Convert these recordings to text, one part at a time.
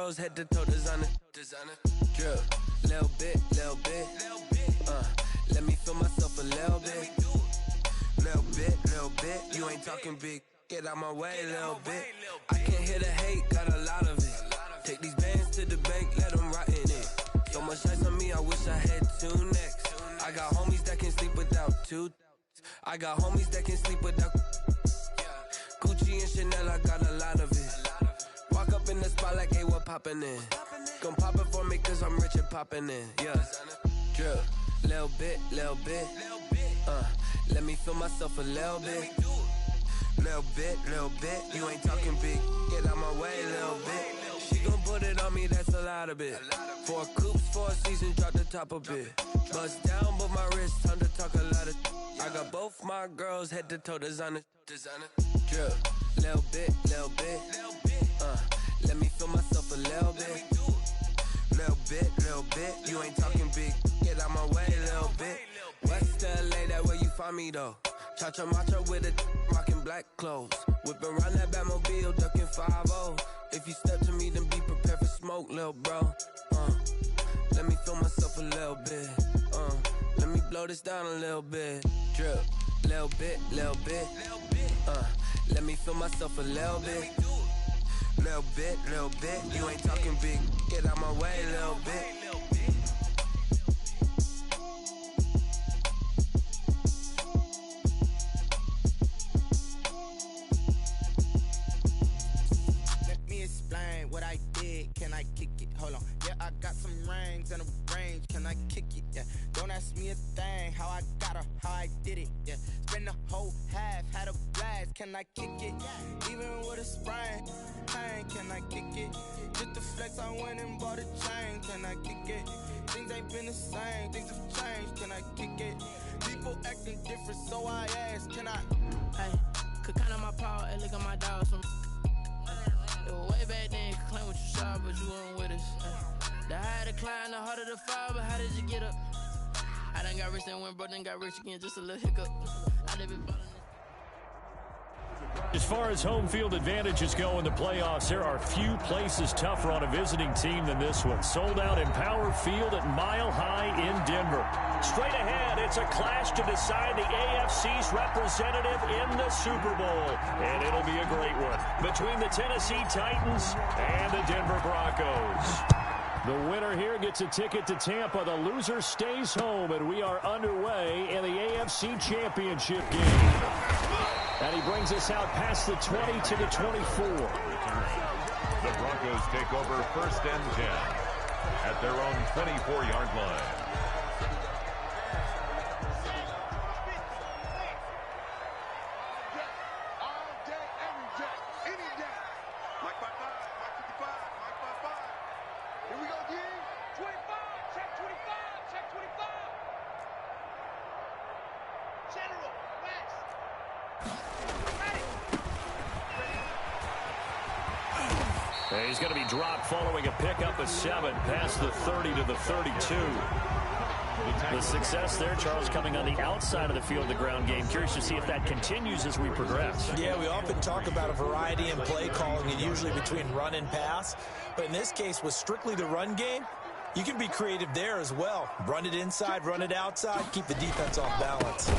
girls head to toe designer. Drip, little bit. Let me feel myself a little bit. Little bit. You ain't talking big. Get out my way, little bit. I can't hear the hate, got a lot of it. Take these bands to the bank, let them rot in it. So much ice on me, I wish I had two necks. I got homies that can sleep without two. I got homies that can sleep without Gucci and Chanel, I got a lot of it. Walk up in the spot like, hey, what poppin' in? Gon' pop it for me cause I'm rich and poppin' in. Yeah, drip, little bit. Let me feel myself a little bit. Little bit. You ain't talking big. Get out my way, little bit. She gon' put it on me, that's a lot of it. 4 coupes, 4 seasons, drop the top a bit. Bust down, but my wrist, time to talk a lot of. I got both my girls head to toe designer. Drip, little bit. Let me feel myself a little bit. Little bit. You ain't talking big. Get out my way, little bit. West LA, that where you find me though. Cha-cha matcha with a rockin' black clothes. Whip around that Batmobile, ducking 5-0. If you step to me, then be prepared for smoke, lil' bro. Let me feel myself a little bit. Let me blow this down a little bit. Drip, little bit. Let me feel myself a little bit. Little bit. You ain't talking big. Get out my way, little bit. What I did, can I kick it? Hold on, yeah, I got some rings and a range, can I kick it? Yeah, don't ask me a thing, how I got her, how I did it. Yeah, spend the whole half, had a blast, can I kick it? Even with a sprain, pain, can I kick it? Just the flex, I went and bought a chain, can I kick it? Things ain't been the same, things have changed, can I kick it? People acting different, so I ask, can I? Hey, could count on my power, and look at my dogs from. Way back then, you could claim what you saw, but you weren't with us. The higher the climb, the harder the fall, but how did you get up? I done got rich and went broke, then got rich again, just a little hiccup. I done been ballin'. As far as home field advantages go in the playoffs, there are few places tougher on a visiting team than this one. Sold out Empower Field at Mile High in Denver. Straight ahead, it's a clash to decide the AFC's representative in the Super Bowl. And it'll be a great one between the Tennessee Titans and the Denver Broncos. The winner here gets a ticket to Tampa. The loser stays home, and we are underway in the AFC Championship game. And he brings us out past the 20 to the 24. The Broncos take over 1st and 10 at their own 24-yard line. He's going to be dropped following a pickup of 7 past the 30 to the 32. The success there, Charles, coming on the outside of the field, the ground game. Curious to see if that continues as we progress. Yeah, we often talk about a variety in play calling, and usually between run and pass. But in this case, with strictly the run game, you can be creative there as well. Run it inside, run it outside, keep the defense off balance.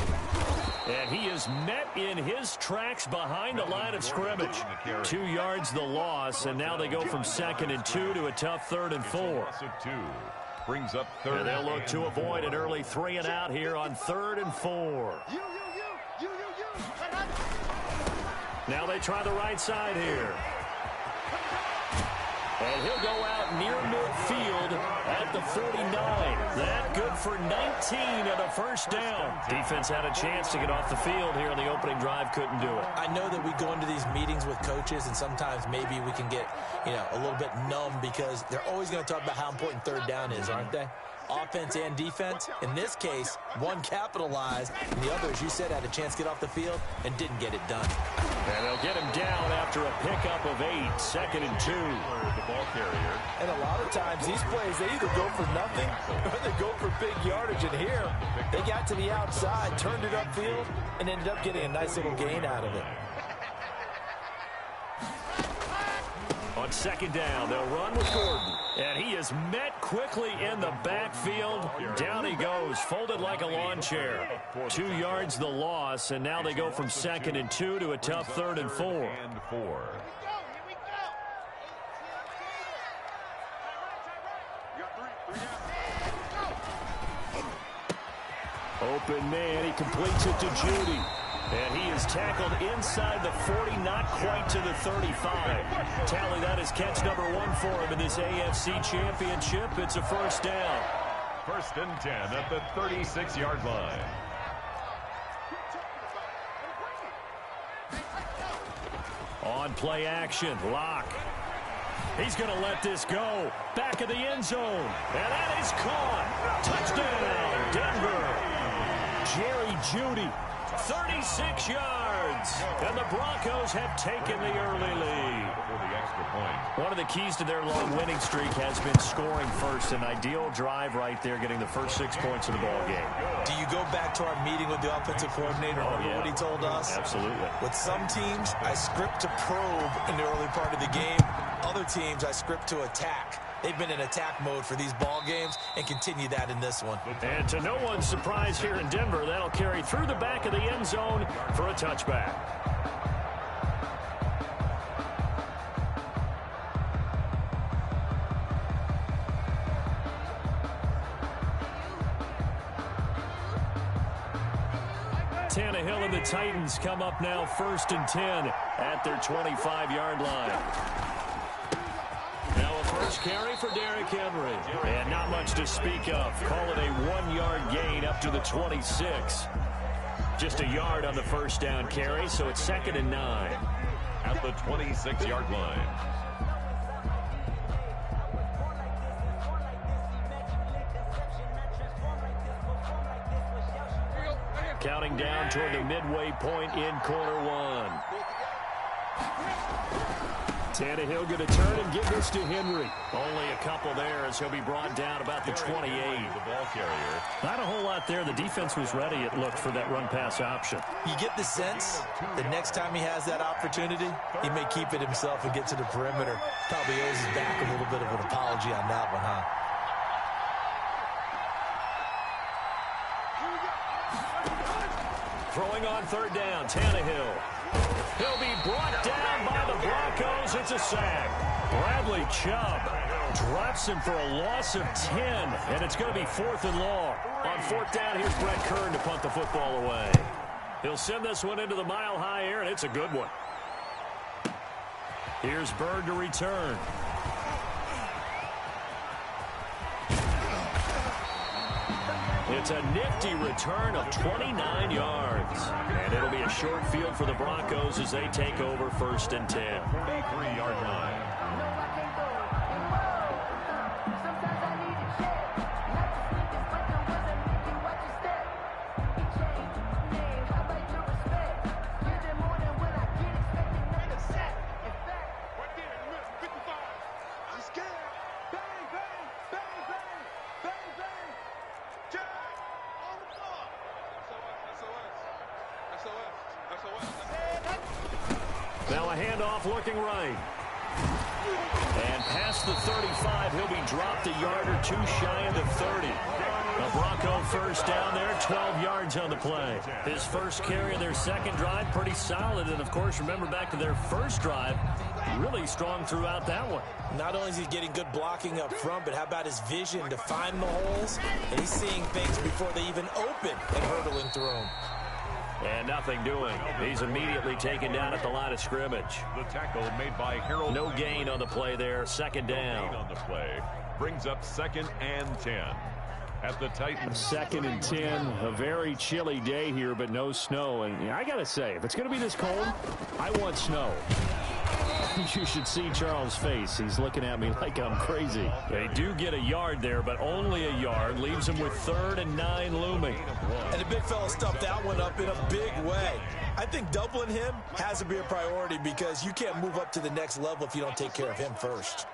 And he is met in his tracks behind the line of scrimmage. 2 yards the loss, and now they go from 2nd and 2 to a tough 3rd and 4. Brings up 3rd. And they'll look to avoid an early 3 and out here on 3rd and 4. Now they try the right side here. And he'll go out near midfield at the 49. That good for 19 and a 1st down. Defense had a chance to get off the field here in the opening drive, couldn't do it. I know that we go into these meetings with coaches, and sometimes maybe we can get, a little bit numb because they're always going to talk about how important 3rd down is, aren't they? Offense and defense. In this case, one capitalized, and the other, as you said, had a chance to get off the field and didn't get it done. And they'll get him down after a pickup of 8, 2nd and 2. The ball carrier. And a lot of times, these plays, they either go for nothing or they go for big yardage. And here, they got to the outside, turned it upfield, and ended up getting a nice little gain out of it. On On second down, they'll run with Gordon. And he is met quickly in the backfield. Down he goes, folded like a lawn chair. 2 yards the loss, and now they go from 2nd and 2 to a tough 3rd and 4. Open man, he completes it to Judy. And he is tackled inside the 40, not quite to the 35. Tally, that is catch number 1 for him in this AFC Championship. It's a first down. 1st and 10 at the 36-yard line. On play action, Locke. He's going to let this go. Back of the end zone. And that is caught. Touchdown, Denver. Jerry Jeudy, 36 yards. And the Broncos have taken the early lead. For the extra point. One of the keys to their long winning streak has been scoring first. An ideal drive right there, getting the first 6 points of the ball game. Do you go back to our meeting with the offensive coordinator? Remember what he told us? Absolutely. With some teams, I script to probe in the early part of the game. Other teams, I script to attack. They've been in attack mode for these ball games and continue that in this one. And to no one's surprise here in Denver, that'll carry through the back of the end zone for a touchback. Tannehill and the Titans come up now 1st and 10 at their 25-yard line. Now a first carry for Derrick Henry. And not much to speak of. Call it a 1-yard gain up to the 26. Just a yard on the first down carry, so it's 2nd and 9. At the 26-yard line. Counting down toward the midway point in quarter 1. Tannehill going to turn and give this to Henry. Only a couple there as he'll be brought down about the 28. The ball carrier. Not a whole lot there. The defense was ready, it looked, for that run-pass option. You get the sense the next time he has that opportunity, he may keep it himself and get to the perimeter. Probably owes his back a little bit of an apology on that one, huh? Throwing on 3rd down, Tannehill. He'll be brought down by the Broncos. It's a sack. Bradley Chubb drops him for a loss of 10, and it's going to be 4th and long. On 4th down, here's Brett Kern to punt the football away. He'll send this one into the mile-high air, and it's a good one. Here's Bird to return. It's a nifty return of 29 yards. And it'll be a short field for the Broncos as they take over 1st and 10. 43-yard line. Now a handoff looking right. And past the 35, he'll be dropped a yard or 2 shy of the 30. A Bronco first down there, 12 yards on the play. His first carry of their second drive, pretty solid. And, of course, remember back to their first drive, really strong throughout that one. Not only is he getting good blocking up front, but how about his vision to find the holes? And he's seeing things before they even open and hurdling through them. And nothing doing. He's immediately taken down at the line of scrimmage. The tackle made by Harold. No gain on the play there. Second down. On the play brings up 2nd and 10 at the Titans. 2nd and 10. A very chilly day here, but no snow. And I got to say, if it's going to be this cold, I want snow. You should see Charles' face. He's looking at me like I'm crazy. They do get a yard there, but only a yard. Leaves him with 3rd and 9 looming. And the big fella stuffed that one up in a big way. I think doubling him has to be a priority because you can't move up to the next level if you don't take care of him first.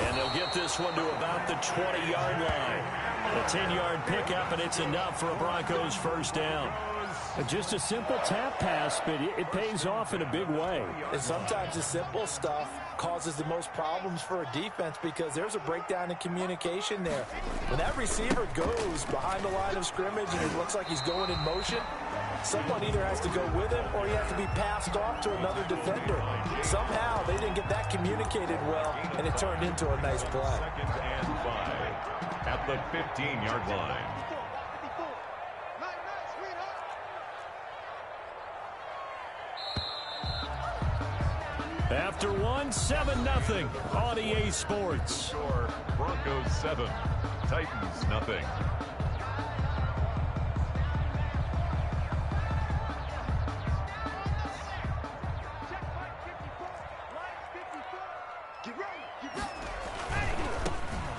And they'll get this one to about the 20-yard line. A 10-yard pickup, and it's enough for a Broncos first down. Just a simple tap pass, but it pays off in a big way. And sometimes the simple stuff causes the most problems for a defense because there's a breakdown in communication there. When that receiver goes behind the line of scrimmage and it looks like he's going in motion, someone either has to go with him or he has to be passed off to another defender. Somehow they didn't get that communicated well, and it turned into a nice play. 2nd and 5 at the 15-yard line. After one, 7-0 on EA Sports. Score, Broncos 7, Titans nothing.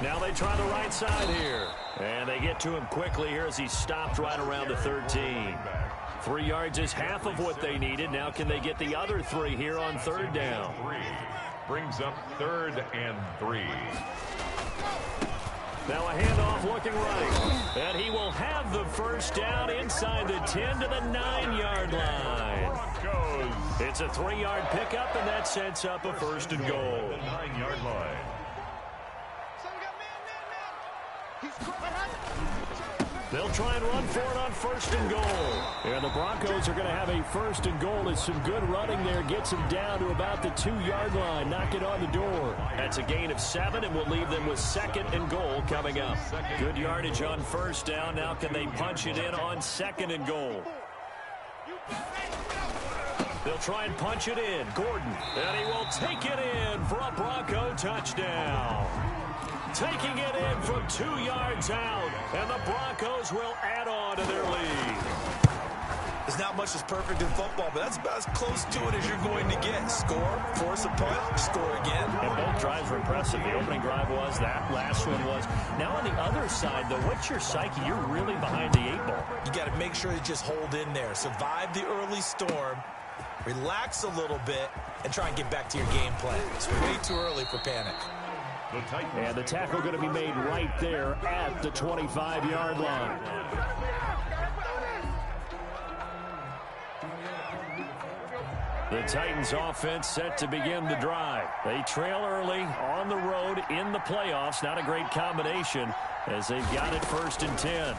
Now they try the right side here. And they get to him quickly here as he stopped right around the 13. 3 yards is half of what they needed. Now can they get the other 3 here on 3rd down? Brings up 3rd and 3. Now a handoff looking right. And he will have the first down inside the 10 to the 9-yard line. It's a 3-yard pickup, and that sets up a 1st and goal. The 9-yard line. They'll try and run for it on 1st and goal. And the Broncos are going to have a 1st and goal as some good running there gets them down to about the 2-yard line. Knock it on the door. That's a gain of 7, and we'll leave them with 2nd and goal coming up. Good yardage on 1st down. Now can they punch it in on 2nd and goal? They'll try and punch it in. Gordon. And he will take it in for a Bronco touchdown. Taking it in from 2 yards out, and the Broncos will add on to their lead. There's not much that's perfect in football, but that's about as close to it as you're going to get. Score, force a punt, score again. And both drives were impressive. The opening drive was, that last one was. Now on the other side, though, what's your psyche? You're really behind the 8 ball. You got to make sure you just hold in there. Survive the early storm, relax a little bit, and try and get back to your game plan. It's way too early for panic. And the tackle going to be made right there at the 25-yard line. The Titans offense set to begin the drive. They trail early on the road in the playoffs. Not a great combination as they've got it 1st and 10.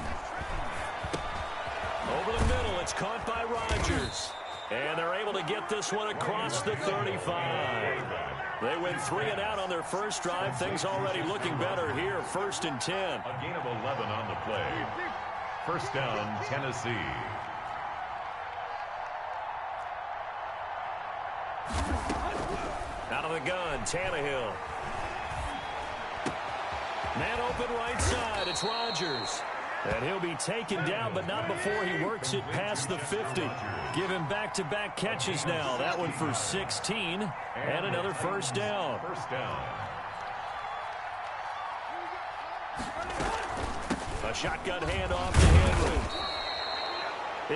Over the middle, it's caught by Rodgers. And they're able to get this one across the 35. They went 3 and out on their first drive. Things already looking better here. 1st and 10. A gain of 11 on the play. 1st down, Tennessee. Out of the gun, Tannehill. Man open right side. It's Rodgers. And he'll be taken down, but not before he works it past the 50. Give him back-to-back catches now. That one for 16, and another 1st down. 1st down. A shotgun handoff to Henry.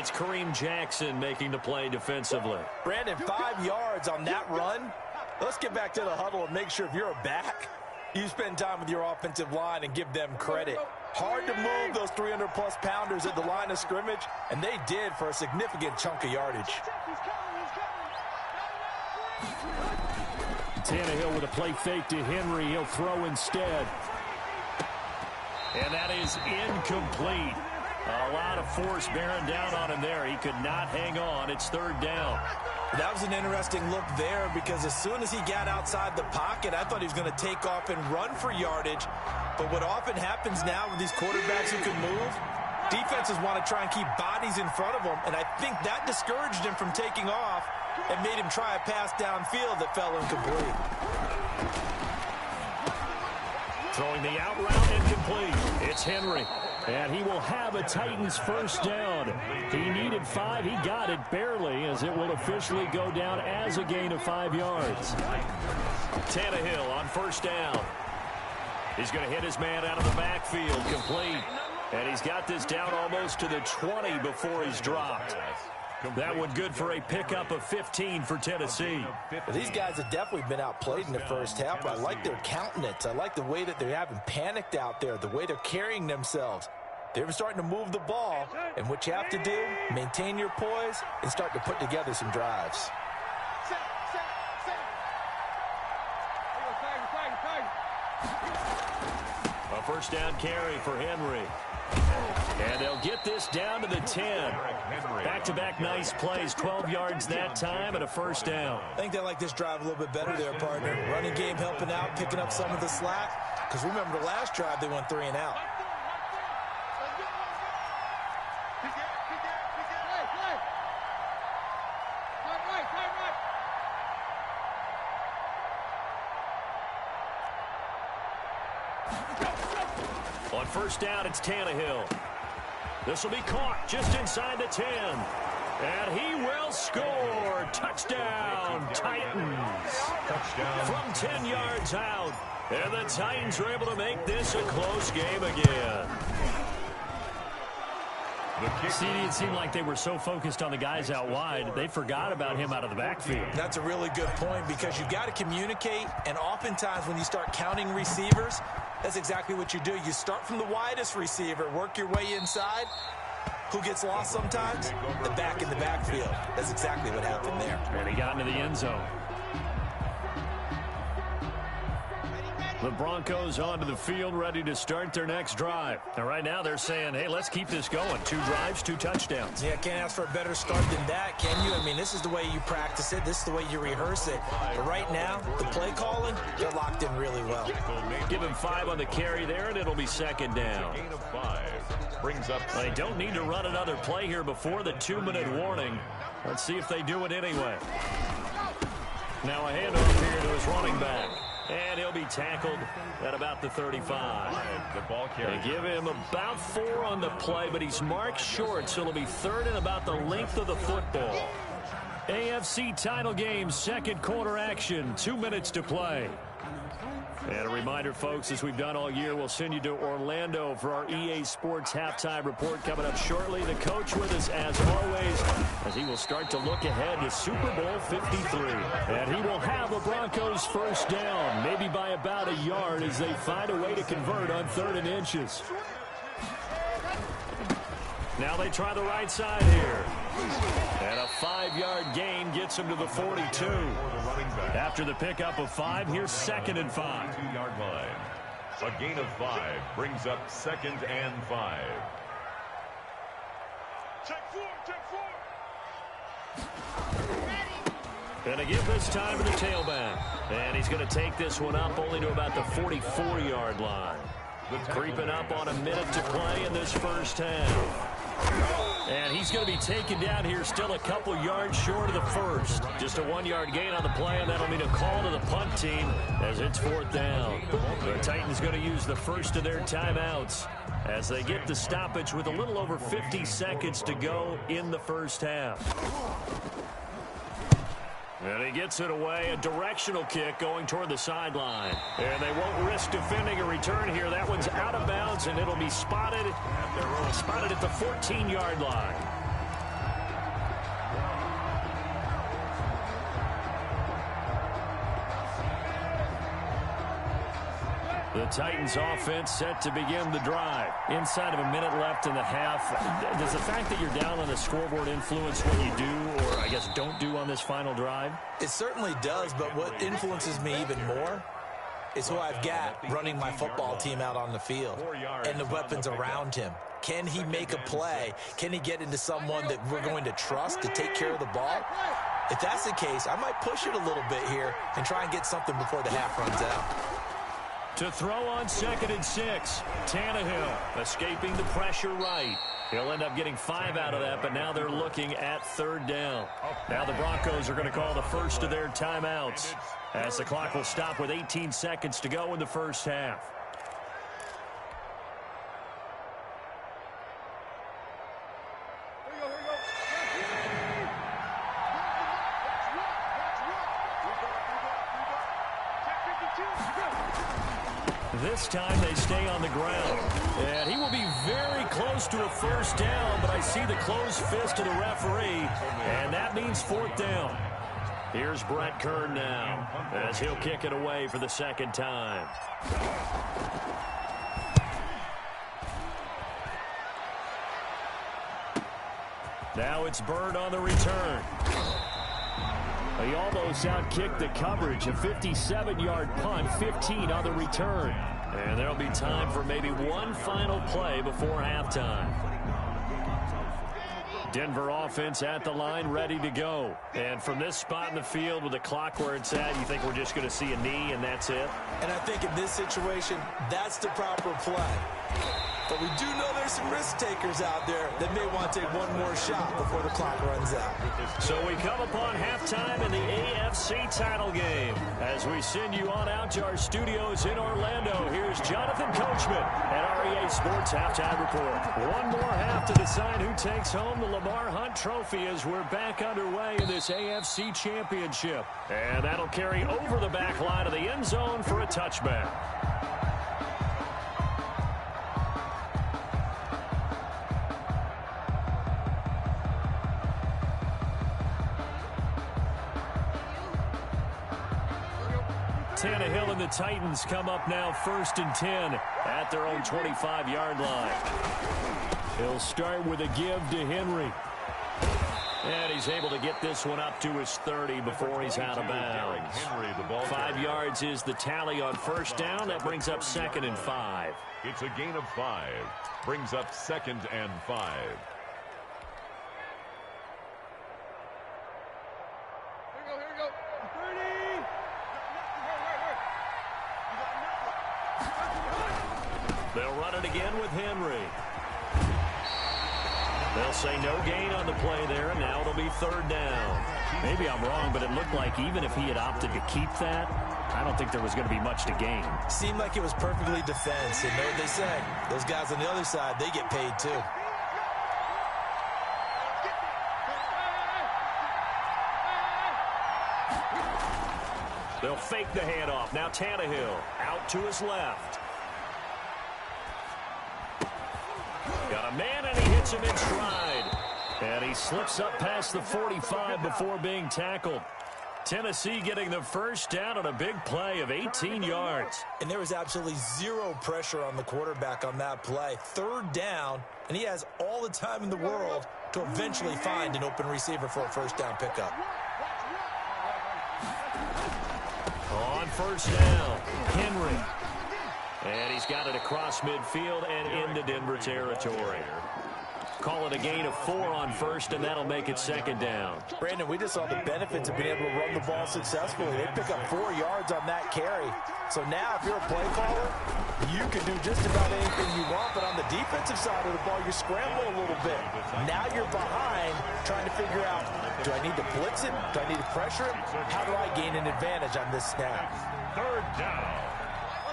It's Kareem Jackson making the play defensively. Brandon, 5 yards on that run. Let's get back to the huddle and make sure if you're a back, you spend time with your offensive line and give them credit. Hard to move those 300-plus pounders at the line of scrimmage, and they did for a significant chunk of yardage. Tannehill with a play fake to Henry. He'll throw instead. And that is incomplete. A lot of force bearing down on him there. He could not hang on. It's 3rd down. That was an interesting look there because as soon as he got outside the pocket, I thought he was going to take off and run for yardage. But what often happens now with these quarterbacks who can move, defenses want to try and keep bodies in front of them, and I think that discouraged him from taking off and made him try a pass downfield that fell incomplete. Throwing the out route incomplete. It's Henry. And he will have a Titans 1st down. He needed 5. He got it barely as it will officially go down as a gain of 5 yards. Tannehill on 1st down. He's going to hit his man out of the backfield. Complete. And he's got this down almost to the 20 before he's dropped. That one good for a pickup of 15 for Tennessee. Well, these guys have definitely been outplayed in the first half, but I like their countenance. I like the way that they haven't panicked out there, the way they're carrying themselves. They're starting to move the ball, and what you have to do, maintain your poise and start to put together some drives. A first down carry for Henry. And they'll get this down to the 10. Back-to-back nice plays, 12 yards that time and a first down. I think they like this drive a little bit better there, partner. Running game helping out, picking up some of the slack. Because remember, the last drive they went 3 and out. On first down, it's Tannehill. This will be caught just inside the 10. And he will score. Touchdown, Titans. Touchdown. From 10 yards out. And the Titans are able to make this a close game again. CD, it seemed like they were so focused on the guys out wide, they forgot about him out of the backfield. That's a really good point because you've got to communicate, and oftentimes when you start counting receivers, that's exactly what you do. You start from the widest receiver, work your way inside. Who gets lost sometimes? The back in the backfield. That's exactly what happened there. And he got into the end zone. The Broncos onto the field, ready to start their next drive. And right now they're saying, hey, let's keep this going. 2 drives, 2 touchdowns. Yeah, can't ask for a better start than that, can you? I mean, this is the way you practice it. This is the way you rehearse it. But right now, the play calling, they're locked in really well. Give him 5 on the carry there, and it'll be second down. Gain of 5 brings up. They don't need to run another play here before the 2-minute warning. Let's see if they do it anyway. Now a handoff here to his running back. And he'll be tackled at about the 35. The ball carrier. They give him about 4 on the play, but he's marked short, so it'll be third and about the length of the football. AFC title game, second quarter action, 2 minutes to play. And a reminder, folks, as we've done all year, we'll send you to Orlando for our EA Sports halftime report coming up shortly. The coach with us, as always, as he will start to look ahead to Super Bowl 53. And he will have the Broncos first down, maybe by about a yard as they find a way to convert on 3rd and inches. Now they try the right side here. And a 5-yard gain gets him to the 42. After the pickup of 5, here's 2nd and 5. 2-yard line. A gain of 5 brings up 2nd and 5. And again this time to the tailback. And he's going to take this one up only to about the 44-yard line. Creeping up on a minute to play in this first half. And he's going to be taken down here still a couple yards short of the first. Just a 1-yard gain on the play, and that'll mean a call to the punt team as it's 4th down. The Titans going to use the first of their timeouts as they get the stoppage with a little over 50 seconds to go in the first half. And he gets it away, a directional kick going toward the sideline. And they won't risk defending a return here. That one's out of bounds, and it'll be spotted at the 14-yard line. The Titans offense set to begin the drive. Inside of a minute left in the half. Does the fact that you're down on the scoreboard influence what you do, or I guess don't do on this final drive? It certainly does, but what influences me even more is who I've got running my football team out on the field and the weapons around him. Can he make a play? Can he get into someone that we're going to trust to take care of the ball? If that's the case, I might push it a little bit here and try and get something before the half runs out. To throw on 2nd and 6. Tannehill escaping the pressure right. He'll end up getting 5 out of that, but now they're looking at 3rd down. Now the Broncos are going to call the first of their timeouts as the clock will stop with 18 seconds to go in the first half. This time they stay on the ground. And he will be very close to a first down, but I see the closed fist of the referee, and that means 4th down. Here's Brett Kern now as he'll kick it away for the 2nd time. Now it's Bird on the return. He almost outkicked the coverage. A 57-yard punt, 15 on the return. And there'll be time for maybe one final play before halftime. Denver offense at the line, ready to go. And from this spot in the field with the clock where it's at, you think we're just going to see a knee and that's it? And I think in this situation, that's the proper play. But we do know there's some risk takers out there that may want to take one more shot before the clock runs out. So we come upon halftime in the AFC title game. As we send you on out to our studios in Orlando, here's Jonathan Coachman at REA Sports Halftime Report. One more half to decide who takes home the Lamar Hunt Trophy as we're back underway in this AFC Championship. And that'll carry over the back line of the end zone for a touchback. Tannehill and the Titans come up now 1st and 10 at their own 25-yard line. He'll start with a give to Henry. And he's able to get this one up to his 30 before he's out of bounds. 5 yards is the tally on first down. That brings up 2nd and 5. It's a gain of 5. Brings up 2nd and 5. They'll run it again with Henry. They'll say no gain on the play there, and now it'll be 3rd down. Maybe I'm wrong, but it looked like even if he had opted to keep that, I don't think there was going to be much to gain. Seemed like it was perfectly defense, and know what they say. Those guys on the other side, they get paid too. They'll fake the handoff. Now Tannehill out to his left. Got a man, and he hits him in stride. And he slips up past the 45 before being tackled. Tennessee getting the first down on a big play of 18 yards. And there was absolutely zero pressure on the quarterback on that play. 3rd down, and he has all the time in the world to eventually find an open receiver for a first down pickup. On first down, Henry. And he's got it across midfield and into Denver territory. Call it a gain of 4 on first, and that'll make it 2nd down. Brandon, we just saw the benefits of being able to run the ball successfully. They pick up 4 yards on that carry. So now if you're a play caller, you can do just about anything you want. But on the defensive side of the ball, you scramble a little bit. Now you're behind trying to figure out, do I need to blitz it? Do I need to pressure it? How do I gain an advantage on this snap? 3rd down.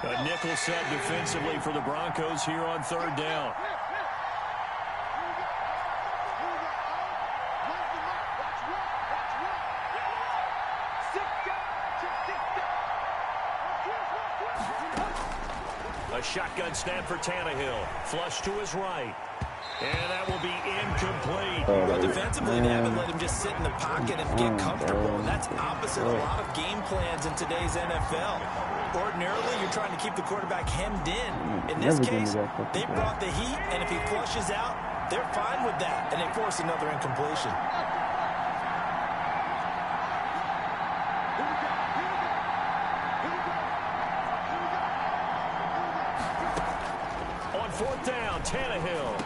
A nickel set defensively for the Broncos here on 3rd down. A shotgun snap for Tannehill. Flush to his right. And that will be incomplete. Well, defensively, they haven't let him just sit in the pocket and get comfortable. And that's opposite a lot of game plans in today's NFL. Ordinarily, you're trying to keep the quarterback hemmed in. In this case, they brought the heat, and if he flushes out, they're fine with that, and they force another incompletion. On 4th down, Tannehill.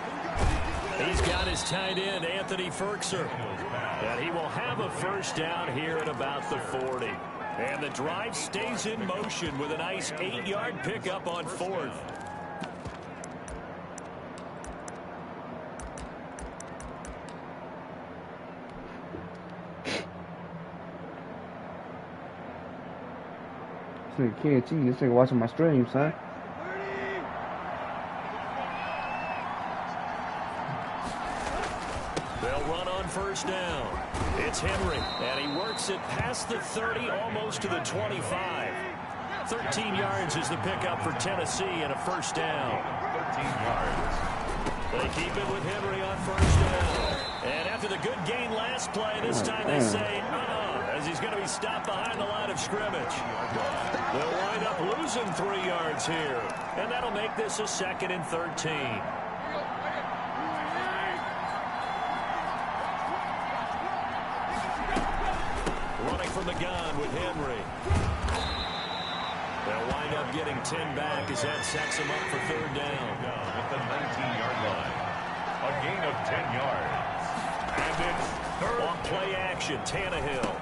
He's got his tight end, Anthony Ferkser. And he will have a first down here at about the 40. And the drive stays in motion with a nice 8-yard pickup on 4th. This nigga can't cheat. This nigga watching my stream, son. They'll run on first down. It's Henry, and he works it past the 30, almost to the 25. 13 yards is the pickup for Tennessee and a first down. 13 yards. They keep it with Henry on first down. And after the good gain last play, this time they say, as he's going to be stopped behind the line of scrimmage. They'll wind up losing 3 yards here. And that'll make this a 2nd and 13. the gun with Henry. They'll wind up getting 10 back as that sets them up for third down. At the 19-yard line. A gain of 10 yards. And it's third. On play action, Tannehill.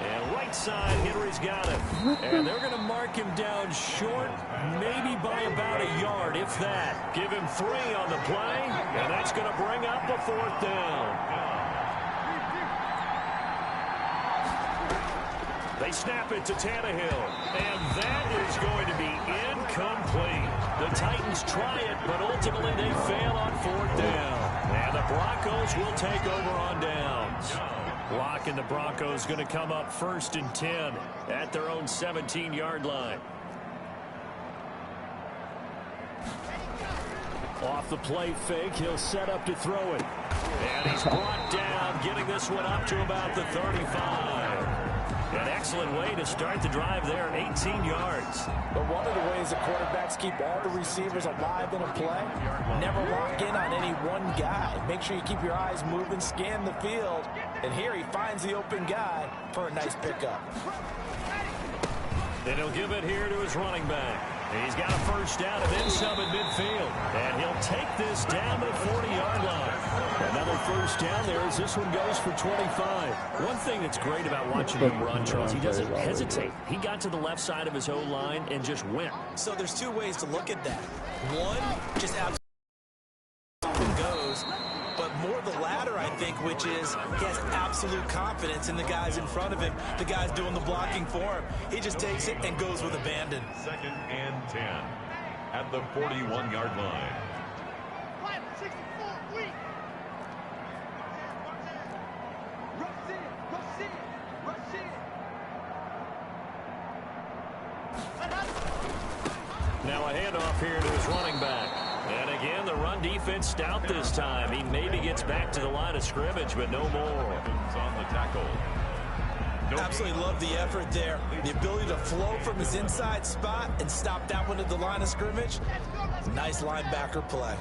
And right side, Henry's got it. And they're going to mark him down short, maybe by about a yard, if that. Give him 3 on the play, and that's going to bring up a 4th down. They snap it to Tannehill, and that is going to be incomplete. The Titans try it, but ultimately they fail on 4th down. And the Broncos will take over on downs. Blocking the Broncos going to come up 1st and 10 at their own 17-yard line. Off the play fake, he'll set up to throw it. And he's brought down, getting this one up to about the 35. An excellent way to start the drive there, 18 yards. But one of the ways the quarterbacks keep all the receivers alive in a play, never lock in on any one guy. Make sure you keep your eyes moving, scan the field. And here he finds the open guy for a nice pickup. And he'll give it here to his running back. He's got a 1st down and then some at midfield. And he'll take this down to the 40-yard line. Another 1st down there as this one goes for 25. One thing that's great about watching him run, Charles, he doesn't hesitate. He got to the left side of his O-line and just went. So there's 2 ways to look at that. One, just absolutely goes. But more the latter, I think, which is he has absolute confidence in the guys in front of him, the guys doing the blocking for him. He just takes it and goes with abandon. 2nd and 10 at the 41-yard line. Now a handoff here to his running back. And again, the run defense stout this time. He maybe gets back to the line of scrimmage, but no more. On the tackle. Absolutely love the effort there. The ability to flow from his inside spot and stop that one at the line of scrimmage. Nice linebacker play.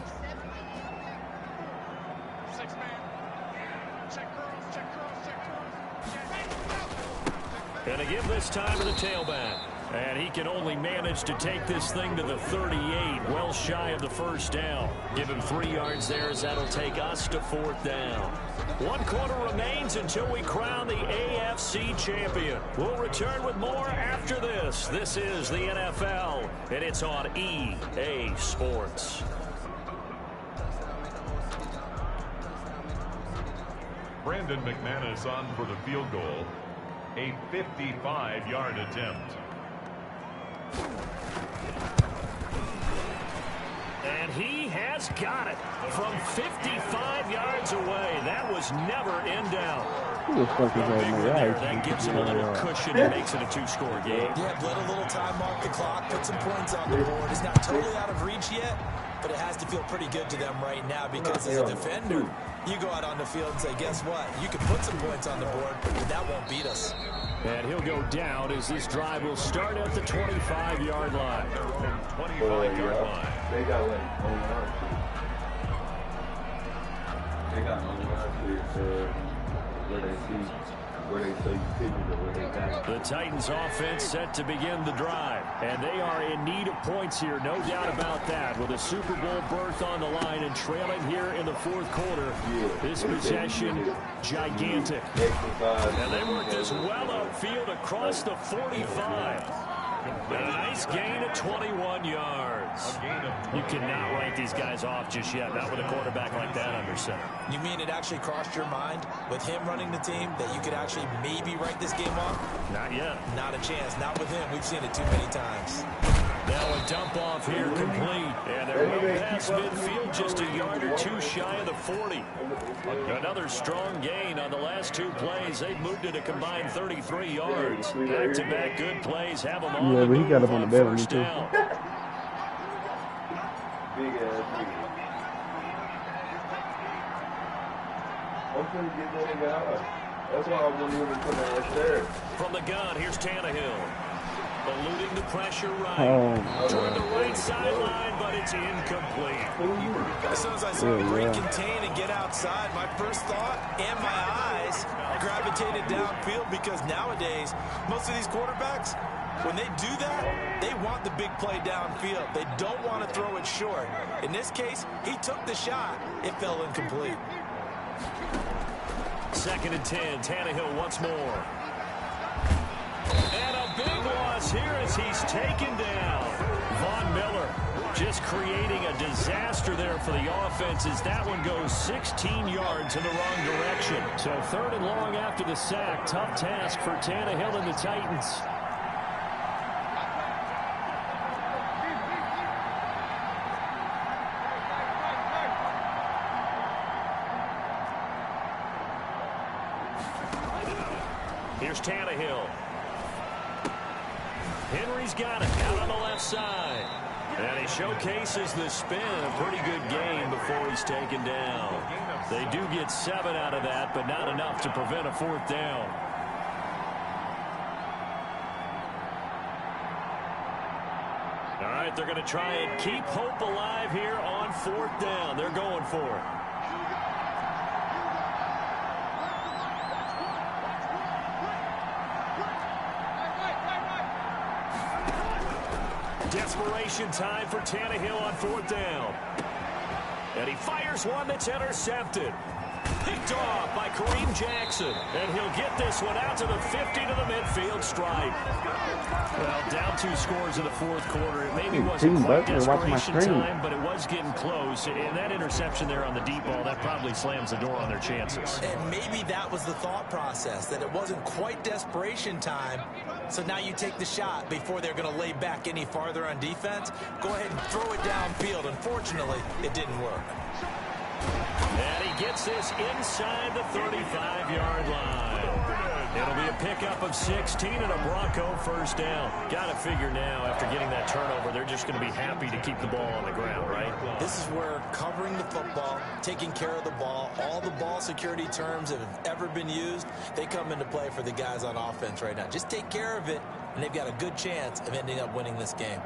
And a give this time to the tailback. And he can only manage to take this thing to the 38, well shy of the 1st down. Give him 3 yards there as that'll take us to 4th down. 1 quarter remains until we crown the AFC champion. We'll return with more after this. This is the NFL, and it's on EA Sports. Brandon McManus on for the field goal. A 55-yard attempt. And he has got it from 55 yards away. That was never in doubt. Who the fuck is that? That gives him a little cushion and makes it a 2-score game. Yeah, let a little time off the clock, put some points on the board. It's not totally out of reach yet, but it has to feel pretty good to them right now because as a defender, you go out on the field and say, guess what? You can put some points on the board, but that won't beat us. And he'll go down as this drive will start at the 25-yard line. 25-yard line. They got like online. They got online where they see where they say you pictures of where they got. The Titans offense set to begin the drive. And they are in need of points here, no doubt about that. With a Super Bowl berth on the line and trailing here in the 4th quarter. This possession, gigantic. And they work this well upfield across the 45. And a nice gain of 21 yards. You cannot write these guys off just yet, not with a quarterback like that under center. You mean it actually crossed your mind with him running the team that you could actually maybe write this game off? Not yet. Not a chance. Not with him. We've seen it too many times. Now a dump off here complete. And they're well past midfield, just a yard or 2 shy of the 40. Another strong gain on the last 2 plays. They've moved it a combined 33 yards. Back-to-back good plays. Have them on. Yeah, but he got up on the bed on me too. Big ass nigga. I'm finna get that nigga out. That's why I wouldn't even put that right there. From the gun, here's Tannehill. Eluding the pressure right. Toward the right sideline, but it's incomplete. As soon as I saw him break contain and get outside, my first thought and my eyes gravitate rotated downfield, because nowadays, most of these quarterbacks, when they do that, they want the big play downfield. They don't want to throw it short. In this case, he took the shot. It fell incomplete. 2nd and 10. Tannehill once more. And a big loss here as he's taken down. Von Miller just creating a disaster there for the offense as that one goes 16 yards in the wrong direction. So 3rd and long after the sack. Tough task for Tannehill and the Titans. Here's Tannehill. Henry's got it out on the left side. And he showcases the spin. A pretty good game before he's taken down. They do get 7 out of that, but not enough to prevent a 4th down. All right, they're going to try and keep hope alive here on 4th down. They're going for it. Desperation time for Tannehill on 4th down. And he fires one that's intercepted. Picked off by Kareem Jackson. And he'll get this one out to the 50 to the midfield stripe. Well, down 2 scores in the 4th quarter. It maybe wasn't quite desperation time, but it was getting close. And that interception there on the deep ball, that probably slams the door on their chances. And maybe that was the thought process, that it wasn't quite desperation time. So now you take the shot before they're going to lay back any farther on defense. Go ahead and throw it downfield. Unfortunately, it didn't work. And he gets this inside the 35-yard line. It'll be a pickup of 16 and a Bronco 1st down. Got to figure now, after getting that turnover, they're just going to be happy to keep the ball on the ground, right? This is where covering the football, taking care of the ball, all the ball security terms that have ever been used, they come into play for the guys on offense right now. Just take care of it, and they've got a good chance of ending up winning this game.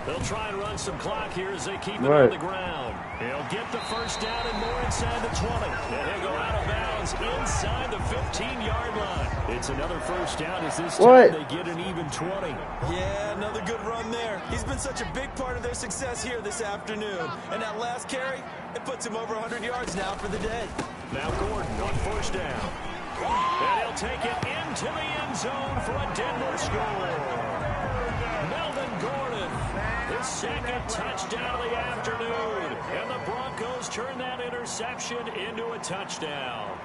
They'll try and run some clock here as they keep it on the ground. He'll get the 1st down and more inside the 20. And he'll go out of bounds inside the 15-yard line. It's another 1st down as this time they get an even 20. Yeah, another good run there. He's been such a big part of their success here this afternoon. And that last carry, it puts him over 100 yards now for the day. Now Gordon on 1st down. And he'll take it into the end zone for a Denver score. Melvin Gordon, his 2nd touchdown of the afternoon. And the Broncos turn that interception into a touchdown.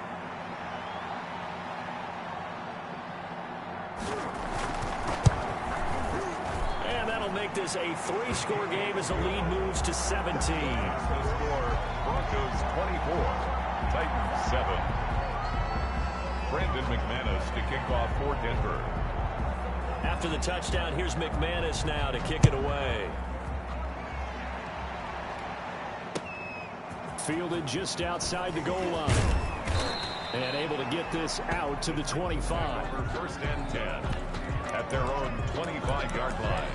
And that'll make this a 3-score game as the lead moves to 17. The score, Broncos 24, Titans 7. Brandon McManus to kick off for Denver. After the touchdown, here's McManus now to kick it away. Fielded just outside the goal line. And able to get this out to the 25. 1st and 10 at their own 25-yard line.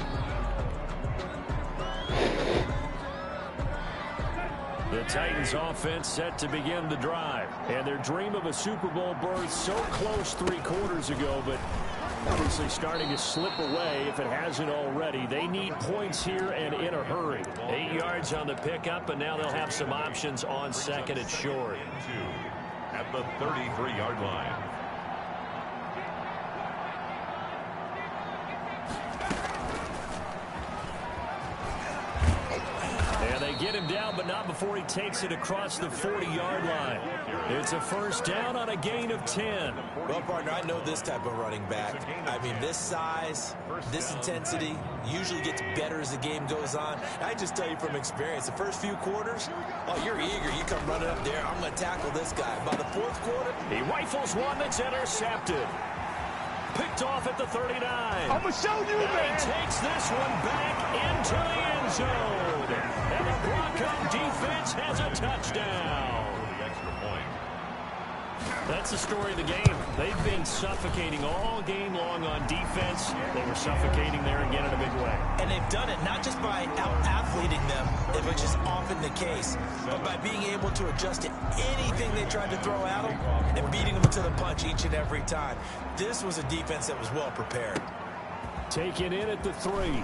The Titans offense set to begin the drive. And their dream of a Super Bowl berth so close 3 quarters ago, but obviously starting to slip away if it hasn't already. They need points here and in a hurry. 8 yards on the pickup, and now they'll have some options on 2nd and short. At the 33-yard line. And they get him down, but not before he takes it across the 40-yard line. It's a 1st down on a gain of 10. Well, partner, I know this type of running back. I mean, this size, this intensity usually gets better as the game goes on. I just tell you from experience, the first few quarters, oh, you're eager. You come running up there. I'm going to tackle this guy. By the 4th quarter, he rifles one that's intercepted. Picked off at the 39. I'm going to show you, man. He takes this one back into the end zone. And the Bronco defense has a touchdown. The extra point. That's the story of the game. They've been suffocating all game long on defense. They were suffocating there again in a big way. And they've done it not just by out-athleting them, which is often the case, but by being able to adjust to anything they tried to throw at them and beating them to the punch each and every time. This was a defense that was well prepared. Taken in at the 3.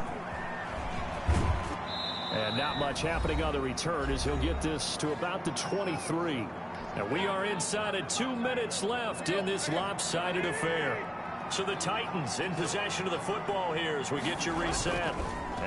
And not much happening on the return as he'll get this to about the 23. And we are inside of 2 minutes left in this lopsided affair. So the Titans in possession of the football here as we get you reset.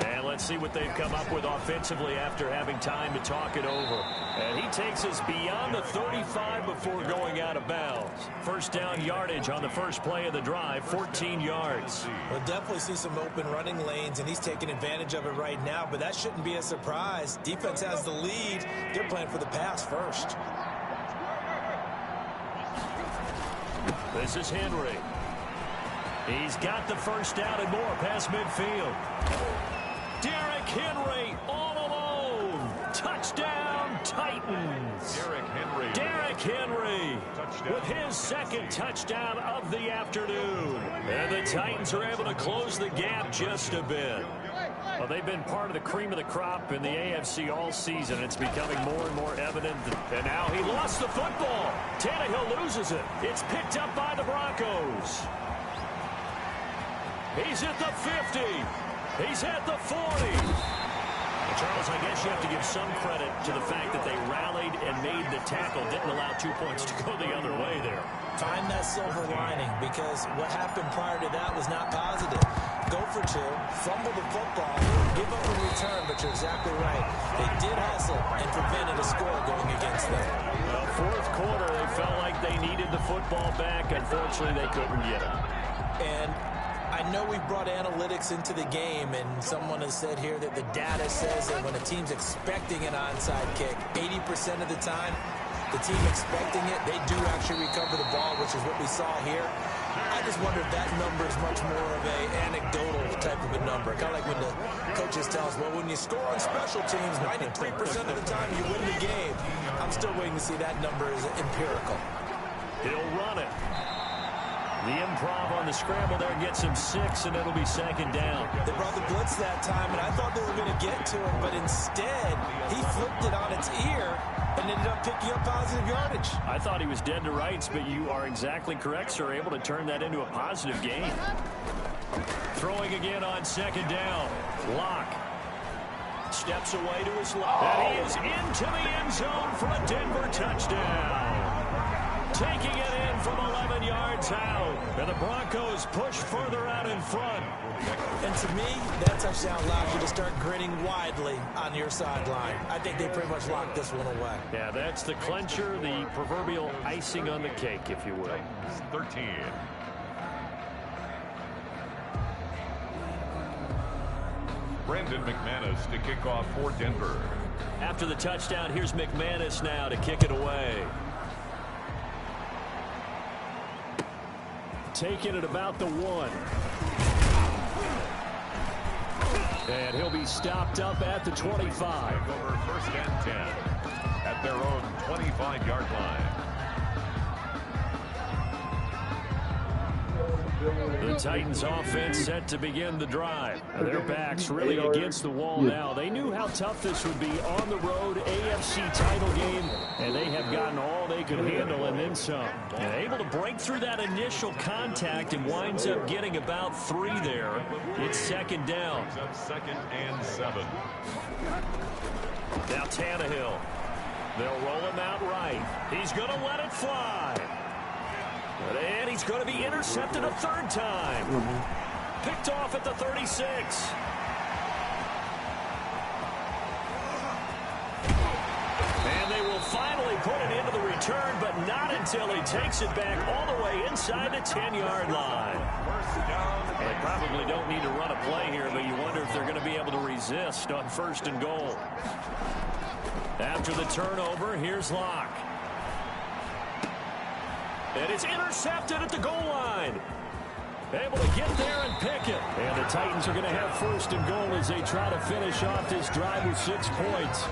And let's see what they've come up with offensively after having time to talk it over. And he takes us beyond the 35 before going out of bounds. First down yardage on the first play of the drive, 14 yards. We'll definitely see some open running lanes, and he's taking advantage of it right now, but that shouldn't be a surprise. Defense has the lead. They're playing for the pass first. This is Henry. He's got the first down and more past midfield. Derrick Henry all alone. Touchdown, Titans. Derrick Henry with his second touchdown of the afternoon. And the Titans are able to close the gap just a bit. Well, they've been part of the cream of the crop in the AFC all season. It's becoming more and more evident. And now he lost the football. Tannehill loses it. It's picked up by the Broncos. He's at the 50. He's at the 40. Charles, I guess you have to give some credit to the fact that they rallied and made the tackle. Didn't allow 2 points to go the other way there. Find that silver lining, because what happened prior to that was not positive. Go for 2, fumble the football, give up a return, but you're exactly right. They did hustle and prevented a score going against them. Well, fourth quarter, they felt like they needed the football back. Unfortunately, they couldn't get it. And I know we brought analytics into the game, and someone has said here that the data says that when a team's expecting an onside kick, 80% of the time, the team expecting it, they do actually recover the ball, which is what we saw here. I just wonder if that number is much more of an anecdotal type of a number. Kind of like when the coaches tell us, well, when you score on special teams, 93% of the time you win the game. I'm still waiting to see that number is empirical. He'll run it. The improv on the scramble there gets him 6, and it'll be second down. They brought the blitz that time, and I thought they were going to get to him, but instead, he flipped it on its ear and ended up picking up positive yardage. I thought he was dead to rights, but you are exactly correct, sir. Able to turn that into a positive gain. Throwing again on second down. Locke steps away to his left. And he is into the end zone for a Denver touchdown. Taking it in from 11 yards out. And the Broncos push further out in front. And to me, that touchdown allows you to start grinning widely on your sideline. I think they pretty much locked this one away. Yeah, that's the clincher, the proverbial icing on the cake, if you will. 13. Brandon McManus to kick off for Denver. After the touchdown, here's McManus now to kick it away. Taking it about the 1. And he'll be stopped up at the 25. Over first and 10 at their own 25-yard line. The Titans offense set to begin the drive. Their backs really against the wall now. They knew how tough this would be on the road, AFC title game, and they have gotten all they could handle and then some. And able to break through that initial contact and winds up getting about 3 there. It's second down. Second and 7. Now Tannehill. They'll roll him out right. He's going to let it fly. And he's going to be intercepted a 3rd time. Picked off at the 36. And they will finally put it into the return, but not until he takes it back all the way inside the 10-yard line. They probably don't need to run a play here, but you wonder if they're going to be able to resist on 1st and goal. After the turnover, here's Locke. And it's intercepted at the goal line. Able to get there and pick it. And the Titans are going to have 1st and goal as they try to finish off this drive with 6 points.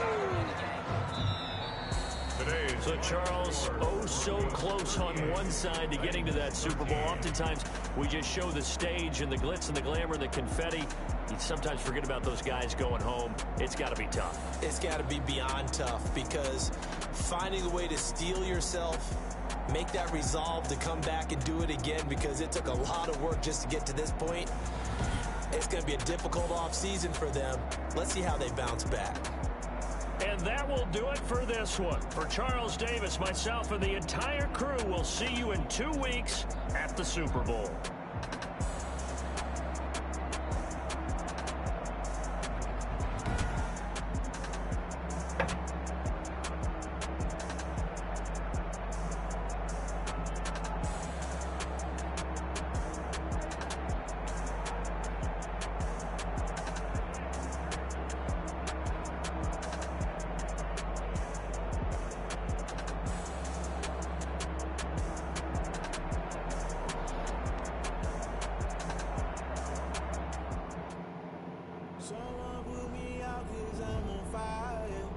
So, Charles, oh so close on one side to getting to that Super Bowl. Oftentimes, we just show the stage and the glitz and the glamour and the confetti. You sometimes forget about those guys going home. It's got to be tough. It's got to be beyond tough, because finding a way to steel yourself, make that resolve to come back and do it again, because it took a lot of work just to get to this point. It's going to be a difficult offseason for them. Let's see how they bounce back. And that will do it for this one. For Charles Davis, myself, and the entire crew, we'll see you in 2 weeks at the Super Bowl. Someone put me out 'cause I'm on fire.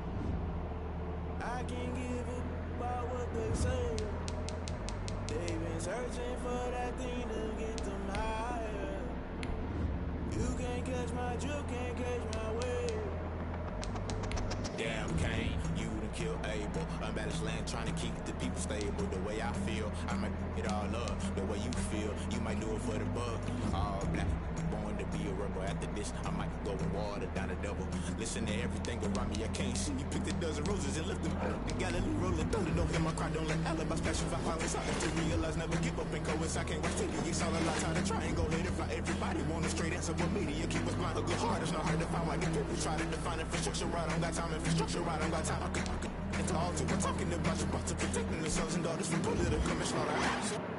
I can't give it about what they say. They've been searching for that thing to get them higher. You can't catch my drift, can't catch my wave. Damn Kane, you done killed Abel. Unbalanced land trying to keep the people stable. The way I feel, I might it all up. The way you feel, you might do it for the bug. All black, born to be a rebel. After this, I might go in water down a double. Listen to everything around me, I can't see. You picked a dozen roses and left them together. Rolling thunder, don't hear my cry, don't let alibi splashing for violence. I have to realize, never give up and go. I can't watch TV, it's all a lot. Time to try and go hit it. Everybody want a straight answer, but media keep us blind. A good heart is not hard to find. Why get people try to define infrastructure right? I don't got time, infrastructure right, I don't got time. It's all to we're talking about you, about to protecting the sons and daughters from political and slaughter.